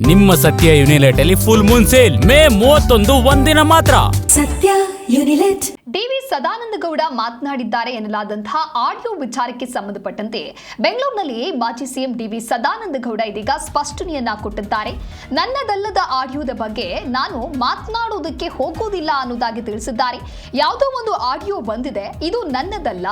ನಿಮ್ಮ ಸತ್ಯ ಯುನಿಲೆಟ್ ಅಲ್ಲಿ ಫುಲ್ ಮೂನ್ ಸೇಲ್ ಮೇ 31 ಒಂದಿನ ಮಾತ್ರ. ಸತ್ಯ ಯುನಿಲೆಟ್. ಡಿವಿ ಸದಾನಂದ ಗೌಡ ಮಾತನಾಡಿದ್ದಾರೆ ಎನ್ನಲಾದಂತಹ ಆಡಿಯೋ ವಿಚಾರಕ್ಕೆ ಸಂಬಂಧಪಟ್ಟಂತೆ ಬೆಂಗಳೂರಿನಲ್ಲಿ ಮಾಜಿ ಸಿಎಂ ಡಿವಿ ಸದಾನಂದ ಗೌಡ ಇದೀಗ ಸ್ಪಷ್ಟನೆಯನ್ನ ಕೊಟ್ಟಿದ್ದಾರೆ. ನನ್ನದಲ್ಲದ ಆಡಿಯೋದ ಬಗ್ಗೆ ನಾನು ಮಾತನಾಡೋದಕ್ಕೆ ಹೋಗೋದಿಲ್ಲ ಅನ್ನೋದಾಗಿ ತಿಳಿಸಿದ್ದಾರೆ. ಯಾವುದೋ ಒಂದು ಆಡಿಯೋ ಬಂದಿದೆ, ಇದು ನನ್ನದಲ್ಲ,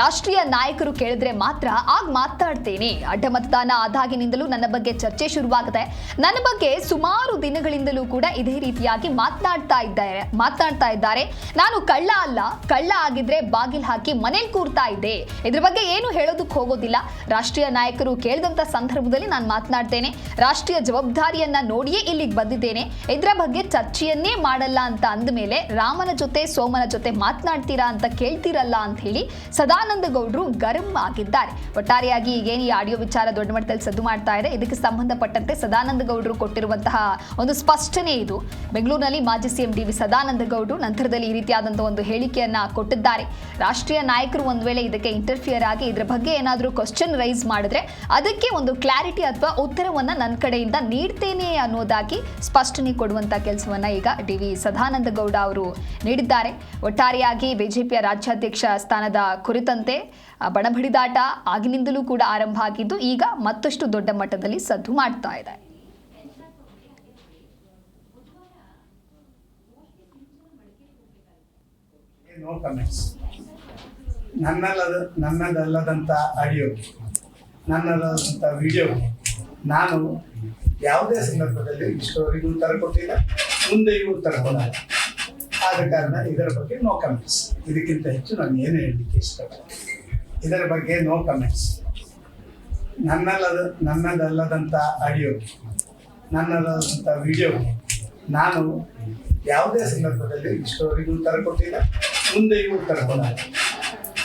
ರಾಷ್ಟ್ರೀಯ ನಾಯಕರು ಕೇಳಿದ್ರೆ ಮಾತ್ರ ಆಗ ಮಾತಾಡ್ತೇನೆ. ಅಡ್ಡ ಮತದಾನ ಆದಾಗಿನಿಂದಲೂ ನನ್ನ ಬಗ್ಗೆ ಚರ್ಚೆ ಶುರುವಾಗಿದೆ. ನನ್ನ ಬಗ್ಗೆ ಸುಮಾರು ದಿನಗಳಿಂದಲೂ ಕೂಡ ಇದೇ ರೀತಿಯಾಗಿ ಮಾತನಾಡ್ತಾ ಇದ್ದಾರೆ. ನಾನು ಕಳ್ಳ ಅಲ್ಲ, ಕಳ್ಳ ಆಗಿದ್ರೆ ಬಾಗಿಲ್ ಹಾಕಿ ಮನೇಲಿ ಕೂರ್ತಾ ಇದ್ದೆ. ಇದ್ರ ಬಗ್ಗೆ ಏನು ಹೇಳೋದಕ್ಕೆ ಹೋಗೋದಿಲ್ಲ. ರಾಷ್ಟ್ರೀಯ ನಾಯಕರು ಕೇಳಿದಂತ ಸಂದರ್ಭದಲ್ಲಿ ನಾನು ಮಾತನಾಡ್ತೇನೆ. ರಾಷ್ಟ್ರೀಯ ಜವಾಬ್ದಾರಿಯನ್ನ ನೋಡಿಯೇ ಇಲ್ಲಿಗೆ ಬಂದಿದ್ದೇನೆ. ಇದರ ಬಗ್ಗೆ ಚರ್ಚೆಯನ್ನೇ ಮಾಡಲ್ಲ ಅಂತ ಅಂದ ಮೇಲೆ ರಾಮನ ಜೊತೆ ಸೋಮನ ಜೊತೆ ಮಾತನಾಡ್ತೀರಾ ಅಂತ ಕೇಳ್ತಿರಲ್ಲ ಅಂತ ಹೇಳಿ ಸದಾನಂದ ಗೌಡರು ಗರಂ ಆಗಿದ್ದಾರೆ. ಒಟ್ಟಾರೆಯಾಗಿ ಈಗೇನು ಈ ಆಡಿಯೋ ವಿಚಾರ ದೊಡ್ಡ ಮಟ್ಟದಲ್ಲಿ ಸದ್ದು ಮಾಡ್ತಾ ಇದೆ, ಇದಕ್ಕೆ ಸಂಬಂಧಪಟ್ಟಂತೆ ಸದಾನಂದ ಗೌಡರು ಕೊಟ್ಟಿರುವಂತಹ ಒಂದು ಸ್ಪಷ್ಟನೆ ಇದು. ಬೆಂಗಳೂರಿನಲ್ಲಿ ಮಾಜಿ ಸಿಎಂ ಡಿವಿ ಸದಾನಂದ ಗೌಡರು ನಂತರದಲ್ಲಿ ಈ ರೀತಿಯಾದಂತಹ ಒಂದು ಹೇಳಿಕೆಯನ್ನ ಕೊಟ್ಟಿದ್ದಾರೆ. ರಾಷ್ಟ್ರೀಯ ನಾಯಕರು ಒಂದು ವೇಳೆ ಇದಕ್ಕೆ ಇಂಟರ್ಫಿಯರ್ ಆಗಿ ಇದರ ಬಗ್ಗೆ ಏನಾದರೂ ಕ್ವಶನ್ ರೈಸ್ ಮಾಡಿದ್ರೆ ಅದಕ್ಕೆ ಒಂದು ಕ್ಲಾರಿಟಿ ಅಥವಾ ಉತ್ತರವನ್ನ ನನ್ನ ಕಡೆಯಿಂದ ನೀಡ್ತೇನೆ ಅನ್ನೋದಾಗಿ ಸ್ಪಷ್ಟನೆ ಕೊಡುವಂತ ಕೆಲಸವನ್ನ ಈಗ ಡಿವಿ ಸದಾನಂದ ಗೌಡ ಅವರು ನೀಡಿದ್ದಾರೆ. ಒಟ್ಟಾರೆಯಾಗಿ ಬಿಜೆಪಿಯ ರಾಜ್ಯಾಧ್ಯಕ್ಷ ಸ್ಥಾನದ ಕುರಿತಂತೆ ಬಣಬಡಿದಾಟ ಆಗಿನಿಂದಲೂ ಕೂಡ ಆರಂಭ ಆಗಿದ್ದು ಈಗ ಮತ್ತಷ್ಟು ದೊಡ್ಡ ಮಟ್ಟದಲ್ಲಿ ಸದ್ದು ಮಾಡ್ತಾ ಇದೆ. No comments. ನನ್ನದಲ್ಲದಂಥ ಆಡಿಯೋ, ನನ್ನದಲ್ಲದಂಥ ವಿಡಿಯೋ ನಾನು ಯಾವುದೇ ಸಂದರ್ಭದಲ್ಲಿ ಇಷ್ಟವರೆಗೂ ಉತ್ತರ ಕೊಟ್ಟಿಲ್ಲ, ಮುಂದೆಯೂ ಉತ್ತರ ಕೊಡಲ್ಲ. ಆದ ಕಾರಣ ಇದರ ಬಗ್ಗೆ ನೋ ಕಮೆಂಟ್ಸ್. ಇದಕ್ಕಿಂತ ಹೆಚ್ಚು ನಾನು ಏನು ಹೇಳಲಿಕ್ಕೆ ಇಷ್ಟಪಡ್ತೀನಿ. ಇದರ ಬಗ್ಗೆ ನೋ ಕಮೆಂಟ್ಸ್. ನನ್ನದಲ್ಲದಂಥ ಆಡಿಯೋ, ನನ್ನದಲ್ಲದಂಥ ವಿಡಿಯೋ ನಾನು ಯಾವುದೇ ಸಂದರ್ಭದಲ್ಲಿ ಇಷ್ಟವರೆಗೂ ಉತ್ತರ ಕೊಟ್ಟಿಲ್ಲ, ಮುಂದೆಯೂ ಉತ್ತರ ಕೊಡಲ್ಲ.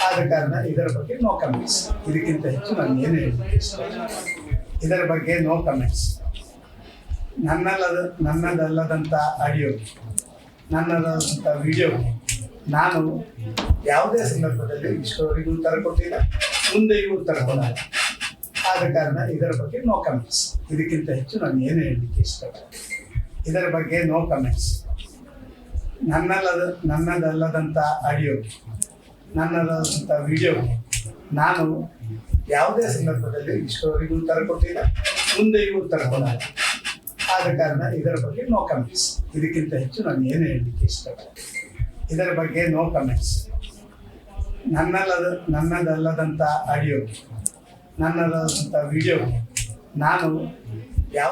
ಆದ ಕಾರಣ ಇದರ ಬಗ್ಗೆ ನೋ ಕಮೆಂಟ್ಸ್. ಇದಕ್ಕಿಂತ ಹೆಚ್ಚು ನಾನು ಏನು ಹೇಳಲಿಕ್ಕೆ ಇಷ್ಟಪಡ್ತೀನಿ. ಇದರ ಬಗ್ಗೆ ನೋ ಕಮೆಂಟ್ಸ್. ನನ್ನದಲ್ಲದಂಥ ಆಡಿಯೋ, ನನ್ನದಲ್ಲದಂಥ ವಿಡಿಯೋ ನಾನು ಯಾವುದೇ ಸಂದರ್ಭದಲ್ಲಿ ಇಷ್ಟವರೆಗೂ ಉತ್ತರ ಕೊಟ್ಟಿಲ್ಲ, ಮುಂದೆಯೂ ಉತ್ತರ ಕೊಡಲ್ಲ. ಆದ ಕಾರಣ ಇದರ ಬಗ್ಗೆ ನೋ ಕಮೆಂಟ್ಸ್. ಇದಕ್ಕಿಂತ ಹೆಚ್ಚು ನಾನು ಏನು ಹೇಳಲಿಕ್ಕೆ ಇಷ್ಟಪಡ್ತೀನಿ. ಇದರ ಬಗ್ಗೆ ನೋ ಕಮೆಂಟ್ಸ್. ನನ್ನದಲ್ಲದಂಥ ಆಡಿಯೋ, ನನ್ನದಲ್ಲದಂಥ ವಿಡಿಯೋ ನಾನು ಯಾವುದೇ ಸಂದರ್ಭದಲ್ಲಿ ಇಷ್ಟವರೆಗೂ ಉತ್ತರ ಕೊಟ್ಟಿಲ್ಲ, ಮುಂದೆಯೂ ಉತ್ತರ ಕೊಡಲ್ಲ. ಆದ ಕಾರಣ ಇದರ ಬಗ್ಗೆ ನೋ ಕಮೆಂಟ್ಸ್. ಇದಕ್ಕಿಂತ ಹೆಚ್ಚು ನಾನು ಏನು ಹೇಳಲಿಕ್ಕೆ ಇಷ್ಟಪಡ್ತೀನಿ. ಇದರ ಬಗ್ಗೆ ನೋ ಕಮೆಂಟ್ಸ್. ನನ್ನದಲ್ಲದಂಥ ಆಡಿಯೋ, ನನ್ನದಲ್ಲದಂಥ ವಿಡಿಯೋ ನಾನು ಯಾವ